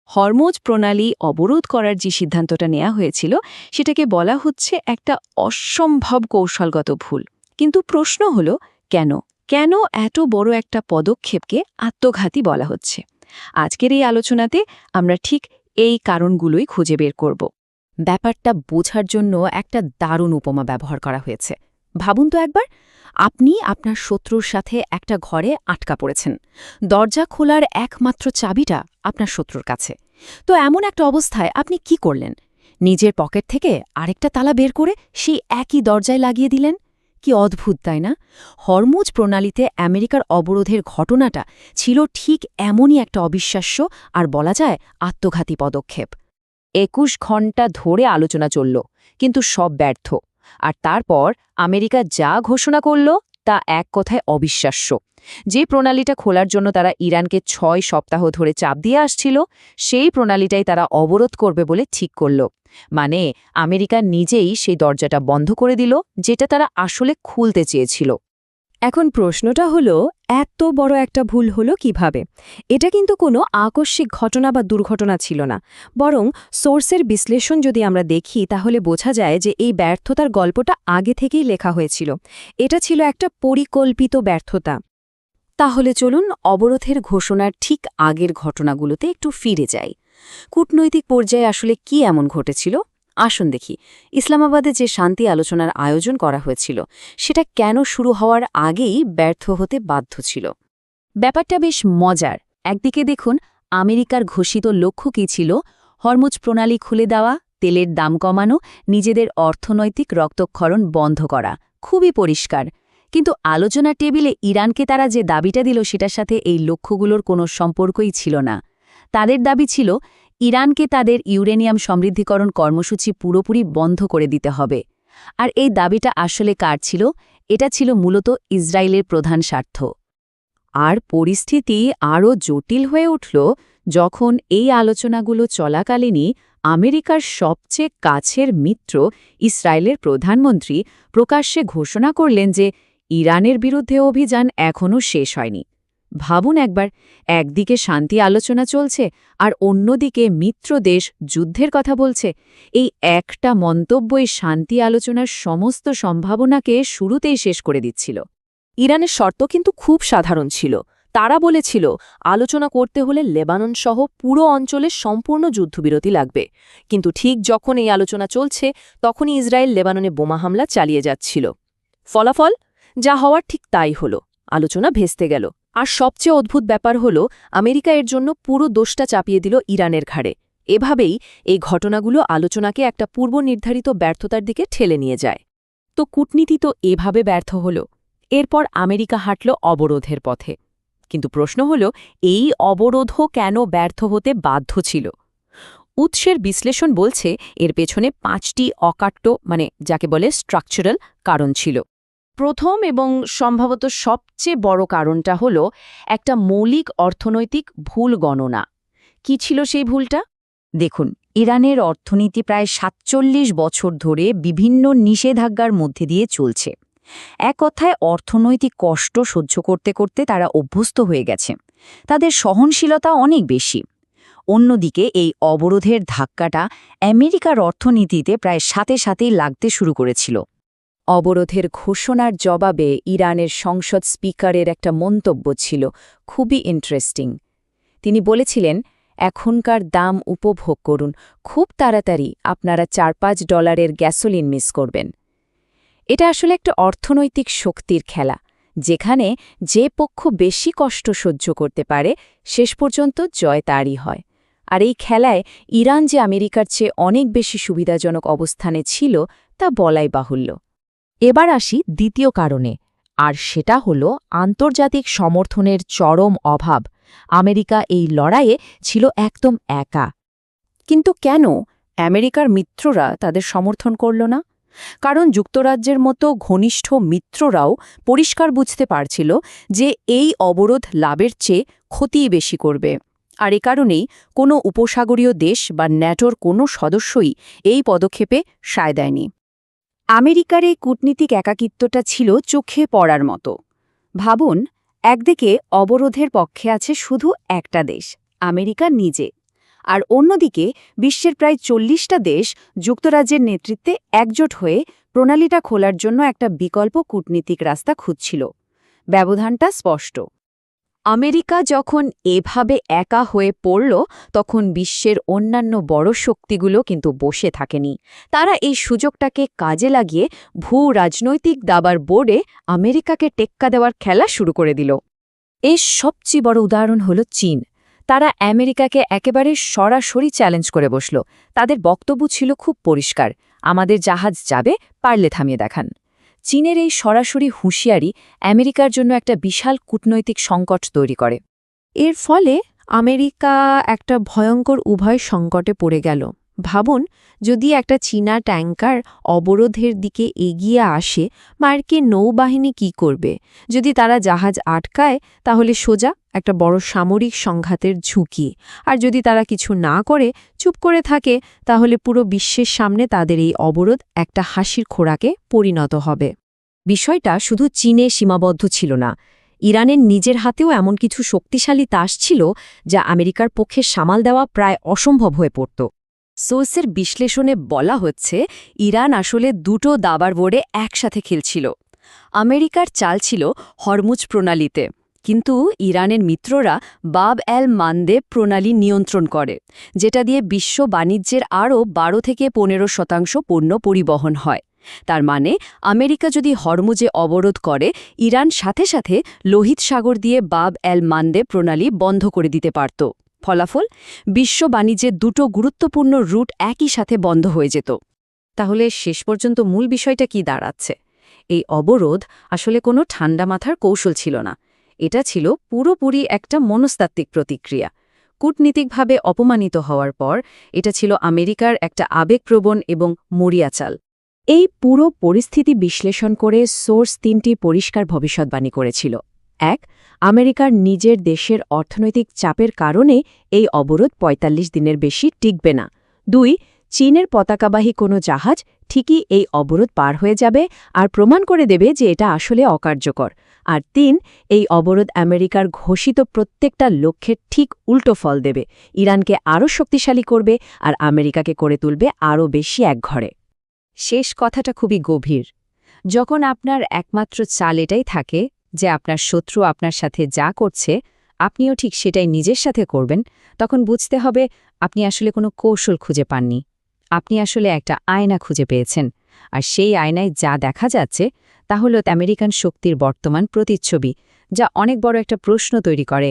Hormuz প্রণালী অবরোধ করার যে সিদ্ধান্তটা নেওয়া হয়েছিল সেটাকে বলা হচ্ছে একটা অসম্ভব কৌশলগত ভুল। কিন্তু প্রশ্ন হলো কেন এত বড় একটা পদক্ষেপকে আত্মঘাতী বলা হচ্ছে? আজকের এই আলোচনাতে আমরা ঠিক এই কারণগুলোই খুঁজে বের করব। ব্যাপারটা বোঝার জন্য একটা দারুণ উপমা ব্যবহার করা হয়েছে। ভাবুন তো একবার, আপনি আপনার শত্রুর সাথে একটা ঘরে আটকা পড়েছেন। দরজা খোলার একমাত্র চাবিটা আপনার শত্রুর কাছে। তো এমন একটা অবস্থায় আপনি কি করলেন? নিজের পকেট থেকে আরেকটা তালা বের করে সেই একই দরজায় লাগিয়ে দিলেন। কি অদ্ভুত, তাই না? হরমুজ প্রণালীতে আমেরিকার অবরোধের ঘটনাটা ছিল ঠিক এমনই একটা অবিশ্বাস্য আর বলা যায় আত্মঘাতী পদক্ষেপ। ২১ ঘণ্টা ধরে আলোচনা চলল, কিন্তু সব ব্যর্থ। আর তারপর আমেরিকা যা ঘোষণা করল তা এক কথায় অবিশ্বাস্য। যে প্রণালীটা খোলার জন্য তারা ইরানকে ৬ সপ্তাহ ধরে চাপ দিয়ে আসছিল, সেই প্রণালীটাই তারা অবরোধ করবে বলে ঠিক করল। মানে আমেরিকা নিজেই সেই দরজাটা বন্ধ করে দিল, যেটা তারা আসলে খুলতে চেয়েছিল। এখন প্রশ্নটা হলো, এত বড় একটা ভুল হলো কিভাবে? এটা কিন্তু কোনো আকস্মিক ঘটনা বা দুর্ঘটনা ছিল না, বরং সোর্সের বিশ্লেষণ যদি আমরা দেখি তাহলে বোঝা যায় যে এই ব্যর্থতার গল্পটা আগে থেকেই লেখা হয়েছিল। এটা ছিল একটা পরিকল্পিত ব্যর্থতা। তাহলে চলুন অবরোধের ঘোষণার ঠিক আগের ঘটনাগুলোতে একটু ফিরে যাই। কূটনৈতিক পর্যায়ে আসলে কি এমন ঘটেছিল? আসুন দেখি, ইসলামাবাদে যে শান্তি আলোচনার আয়োজন করা হয়েছিল সেটা কেন শুরু হওয়ার আগেই ব্যর্থ হতে বাধ্য ছিল। ব্যাপারটা বেশ মজার। একদিকে দেখুন, আমেরিকার ঘোষিত লক্ষ্য কী ছিল? হরমুজ প্রণালী খুলে দেওয়া, তেলের দাম কমানো, নিজেদের অর্থনৈতিক রক্তক্ষরণ বন্ধ করা, খুবই পরিষ্কার। কিন্তু আলোচনার টেবিলে ইরানকে তারা যে দাবিটা দিল সেটার সাথে এই লক্ষ্যগুলোর কোনো সম্পর্কই ছিল না। তাদের দাবি ছিল ইরানকে তাদের ইউরেনিয়াম সমৃদ্ধিকরণ কর্মসূচি পুরোপুরি বন্ধ করে দিতে হবে। আর এই দাবিটা আসলে কার ছিল? এটা ছিল মূলত ইসরায়েলের প্রধান স্বার্থ। আর পরিস্থিতি আরও জটিল হয়ে উঠল যখন এই আলোচনাগুলো চলাকালীনই আমেরিকার সবচেয়ে কাছের মিত্র ইসরায়েলের প্রধানমন্ত্রী প্রকাশ্যে ঘোষণা করলেন যে ইরানের বিরুদ্ধে অভিযান এখনও শেষ হয়নি। ভাবুন একবার, একদিকে শান্তি আলোচনা চলছে আর অন্যদিকে মিত্র দেশ যুদ্ধের কথা বলছে। এই একটা মন্তব্যই শান্তি আলোচনার সমস্ত সম্ভাবনাকে শুরুতেই শেষ করে দিচ্ছিল। ইরানের শর্ত কিন্তু খুব সাধারণ ছিল। তারা বলেছিল আলোচনা করতে হলে লেবানন সহ পুরো অঞ্চলে সম্পূর্ণ যুদ্ধবিরতি লাগবে। কিন্তু ঠিক যখন এই আলোচনা চলছে তখনই ইসরায়েল লেবাননে বোমা হামলা চালিয়ে যাচ্ছিল। ফলাফল যা হওয়ার ঠিক তাই হল, আলোচনা ভেস্তে গেল। আর সবচেয়ে অদ্ভুত ব্যাপার হল, আমেরিকা এর জন্য পুরো দোষটা চাপিয়ে দিল ইরানের ঘাড়ে। এভাবেই এই ঘটনাগুলো আলোচনাকে একটা পূর্বনির্ধারিত ব্যর্থতার দিকে ঠেলে নিয়ে যায়। তো কূটনীতি তো এভাবে ব্যর্থ হল। এরপর আমেরিকা হাঁটল অবরোধের পথে। কিন্তু প্রশ্ন হল, এই অবরোধও কেন ব্যর্থ হতে বাধ্য ছিল? উৎসের বিশ্লেষণ বলছে এর পেছনে ৫টি অকাট্য, যাকে বলে স্ট্রাকচারাল কারণ ছিল। প্রথম এবং সম্ভবত সবচেয়ে বড় কারণটা হল একটা মৌলিক অর্থনৈতিক ভুল গণনা। কি ছিল সেই ভুলটা? দেখুন, ইরানের অর্থনীতি প্রায় ৪৭ বছর ধরে বিভিন্ন নিষেধাজ্ঞার মধ্যে দিয়ে চলছে। এক কথায় অর্থনৈতিক কষ্ট সহ্য করতে করতে তারা অভ্যস্ত হয়ে গেছে। তাদের সহনশীলতা অনেক বেশি। অন্যদিকে এই অবরোধের ধাক্কাটা আমেরিকার অর্থনীতিতে প্রায় সাথে সাথেই লাগতে শুরু করেছিল। অবরোধের ঘোষণার জবাবে ইরানের সংসদ স্পিকারের একটা মন্তব্য ছিল খুবই ইন্টারেস্টিং। তিনি বলেছিলেন, এখনকার দাম উপভোগ করুন, খুব তাড়াতাড়ি আপনারা $৪-৫ গ্যাসোলিন মিস করবেন। এটা আসলে একটা অর্থনৈতিক শক্তির খেলা, যেখানে যে পক্ষ বেশি কষ্ট সহ্য করতে পারে শেষ পর্যন্ত জয় তারই হয়। আর এই খেলায় ইরান যে আমেরিকার চেয়ে অনেক বেশি সুবিধাজনক অবস্থানে ছিল তা বলাই বাহুল্য। এবার আসি দ্বিতীয় কারণে, আর সেটা হল আন্তর্জাতিক সমর্থনের চরম অভাব। আমেরিকা এই লড়াইয়ে ছিল একদম একা। কিন্তু কেন আমেরিকার মিত্ররা তাদের সমর্থন করল না? কারণ যুক্তরাজ্যের মতো ঘনিষ্ঠ মিত্ররাও পরিষ্কার বুঝতে পারছিল যে এই অবরোধ লাভের চেয়ে ক্ষতিই বেশি করবে। আর এ কারণেই কোনো উপসাগরীয় দেশ বা ন্যাটোর কোনো সদস্যই এই পদক্ষেপে সায় দেয়নি। আমেরিকার এই কূটনীতিক একাকিত্বটা ছিল চোখে পড়ার মতো। ভাবুন, একদিকে অবরোধের পক্ষে আছে শুধু একটা দেশ, আমেরিকা নিজে। আর অন্যদিকে বিশ্বের প্রায় 40টা দেশ যুক্তরাজ্যের নেতৃত্বে একজোট হয়ে প্রণালীটা খোলার জন্য একটা বিকল্প কূটনীতিক রাস্তা খুঁজছিল। ব্যবধানটা স্পষ্ট। আমেরিকা যখন এভাবে একা হয়ে পড়ল, তখন বিশ্বের অন্যান্য বড় শক্তিগুলো কিন্তু বসে থাকেনি। তারা এই সুযোগটাকে কাজে লাগিয়ে ভূ-রাজনৈতিক দাবার বোর্ডে আমেরিকাকে টেক্কা দেওয়ার খেলা শুরু করে দিল। এর সবচেয়ে বড় উদাহরণ হল চীন। তারা আমেরিকাকে একেবারে সরাসরি চ্যালেঞ্জ করে বসল। তাদের বক্তব্য ছিল খুব পরিষ্কার, আমাদের জাহাজ যাবে, পারলে থামিয়ে দেখান। চীনের এই সরাসরি হুঁশিয়ারি আমেরিকার জন্য একটা বিশাল কূটনৈতিক সংকট তৈরি করে। এর ফলে আমেরিকা একটা ভয়ঙ্কর উভয় সংকটে পড়ে গেল। ভাবুন, যদি একটা চীনা ট্যাঙ্কার অবরোধের দিকে এগিয়ে আসে, মার্কিন নৌবাহিনী কি করবে? যদি তারা জাহাজ আটকায়, তাহলে সোজা একটা বড় সামরিক সংঘাতের ঝুঁকি। আর যদি তারা কিছু না করে চুপ করে থাকে, তাহলে পুরো বিশ্বের সামনে তাদের এই অবরোধ একটা হাসির খোরাকে পরিণত হবে। বিষয়টা শুধু চীনে সীমাবদ্ধ ছিল না। ইরানের নিজের হাতেও এমন কিছু শক্তিশালী তাস ছিল যা আমেরিকার পক্ষে সামাল দেওয়া প্রায় অসম্ভব হয়ে পড়ত। সোর্সের বিশ্লেষণে বলা হচ্ছে, ইরান আসলে দুটো দাবার বোর্ডে একসাথে খেলছিল। আমেরিকার চাল ছিল হরমুজ প্রণালীতে, কিন্তু ইরানের মিত্ররা বাব এল মানদেব প্রণালী নিয়ন্ত্রণ করে, যেটা দিয়ে বিশ্ব বাণিজ্যের আরও 12 থেকে 15% পণ্য পরিবহন হয়। তার মানে আমেরিকা যদি হরমুজে অবরোধ করে, ইরান সাথে সাথে লোহিত সাগর দিয়ে বাব এল মানদেব প্রণালী বন্ধ করে দিতে পারত। ফলাফল, বিশ্ব বাণিজ্যের দুটো গুরুত্বপূর্ণ রুট একই সাথে বন্ধ হয়ে যেত। তাহলে শেষ পর্যন্ত মূল বিষয়টা কি দাঁড়াচ্ছে? এই অবরোধ আসলে কোনো ঠান্ডা মাথার কৌশল ছিল না। এটা ছিল পুরোপুরি একটা মনস্তাত্ত্বিক প্রতিক্রিয়া। কূটনীতিকভাবে অপমানিত হওয়ার পর এটা ছিল আমেরিকার একটা আবেগপ্রবণ এবং মরিয়া চাল। এই পুরো পরিস্থিতি বিশ্লেষণ করে সোর্স 3টি পরিষ্কার ভবিষ্যৎবাণী করেছিল। 1. আমেরিকার নিজের দেশের অর্থনৈতিক চাপের কারণে এই অবরোধ ৪৫ দিনের বেশি টিকবে না। 2. চীনের পতাকাবাহী কোনো জাহাজ ঠিকই এই অবরোধ পার হয়ে যাবে আর প্রমাণ করে দেবে যে এটা আসলে অকার্যকর। আর 3. এই অবরোধ আমেরিকার ঘোষিত প্রত্যেকটা লক্ষ্যের ঠিক উল্টো ফল দেবে, ইরানকে আরও শক্তিশালী করবে আর আমেরিকাকে করে তুলবে আরও বেশি একঘরে। শেষ কথাটা খুবই গভীর। যখন আপনার একমাত্র চাল এটাই থাকে যে আপনার শত্রু আপনার সাথে যা করছে আপনিও ঠিক সেটাই নিজের সাথে করবেন, তখন বুঝতে হবে আপনি আসলে কোনো কৌশল খুঁজে পাননি। আপনি আসলে একটা আয়না খুঁজে পেয়েছেন, আর সেই আয়নায় যা দেখা যাচ্ছে তা হল আমেরিকান শক্তির বর্তমান প্রতিচ্ছবি, যা অনেক বড় একটা প্রশ্ন তৈরি করে।